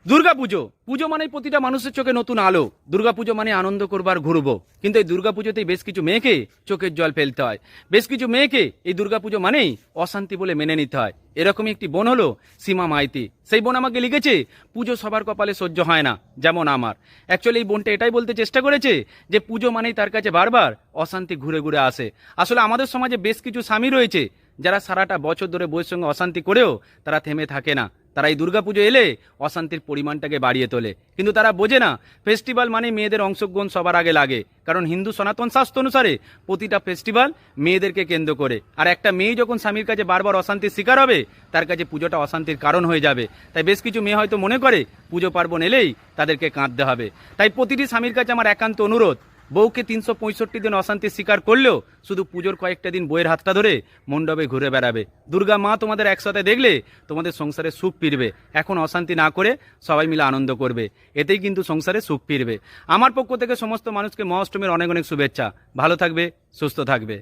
দুর্গাপুজো পুজো মানে প্রতিটা মানুষের চোখে নতুন আলো। দুর্গাপুজো মানে আনন্দ করবার ঘুরবো, কিন্তু এই দুর্গাপুজোতেই বেশ কিছু মেয়েকে চোখের জল ফেলতে হয়। বেশ কিছু মেয়েকে এই দুর্গাপুজো মানেই অশান্তি বলে মেনে নিতে হয়। এরকমই একটি বোন হলো সীমা মাইতি। সেই বোন আমাকে লিখেছে, পুজো সবার কপালে সহ্য হয় না, যেমন আমার। অ্যাকচুয়ালি এই বোনটা এটাই বলতে চেষ্টা করেছে যে পুজো মানেই তার কাছে বারবার অশান্তি ঘুরে ঘুরে আসে। আসলে আমাদের সমাজে বেশ কিছু স্বামী রয়েছে যারা সারাটা বছর ধরে বউয়ের সঙ্গে অশান্তি করেও তারা থেমে থাকে না। তারা এই দুর্গাপুজো এলে অশান্তির পরিমাণটাকে বাড়িয়ে তোলে, কিন্তু তারা বোঝে না ফেস্টিভ্যাল মানে মেয়েদের অংশগ্রহণ সবার আগে লাগে। কারণ হিন্দু সনাতন শাস্ত্র অনুসারে প্রতিটা ফেস্টিভ্যাল মেয়েদেরকে কেন্দ্র করে। আর একটা মেয়ে যখন স্বামীর কাছে বারবার অশান্তির শিকার হবে, তার কাছে পুজোটা অশান্তির কারণ হয়ে যাবে। তাই বেশ কিছু মেয়ে হয়তো মনে করে পুজো পার্বণ এলেই তাদেরকে কাঁদতে হবে। তাই প্রতিটি স্বামীর কাছে আমার একান্ত অনুরোধ, বউকে 365 দিন অশান্তির শিকার করলেও শুধু পুজোর কয়েকটা দিন বইয়ের হাতটা ধরে মণ্ডপে ঘুরে বেড়াবে। দুর্গা মা তোমাদের একসাথে দেখলে তোমাদের সংসারে সুখ ফিরবে। এখন অশান্তি না করে সবাই মিলে আনন্দ করবে, এতেই কিন্তু সংসারে সুখ ফিরবে। আমার পক্ষ থেকে সমস্ত মানুষকে মহাষ্টমীর অনেক অনেক শুভেচ্ছা। ভালো থাকবে, সুস্থ থাকবে।